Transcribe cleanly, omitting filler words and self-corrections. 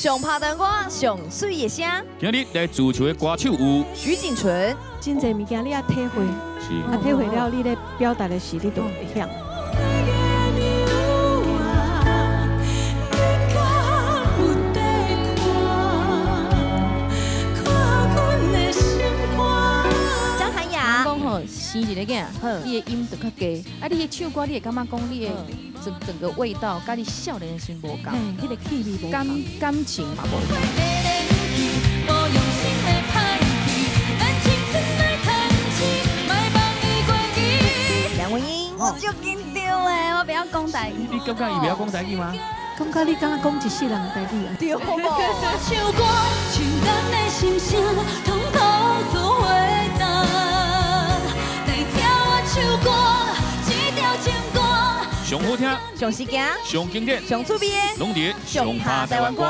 上拍台歌，上水的声。今日来自唱的歌手有徐锦纯，真侪物件你也体会，是体会了，你咧表达的时你都会晓。 生一个囝，你的音就较低，啊，你的唱歌你会感觉讲你的整个味道，甲你少年的时无共，迄个气味无感情嘛无。梁文音，我就紧张诶，我不要讲台语。你感觉伊不要讲台语吗？感觉你敢若讲一世人的台语啊？对不？唱歌，像咱的心声，通通做回答。 上好听、上时间、上经典、上趣味的，拢伫上拍台湾歌。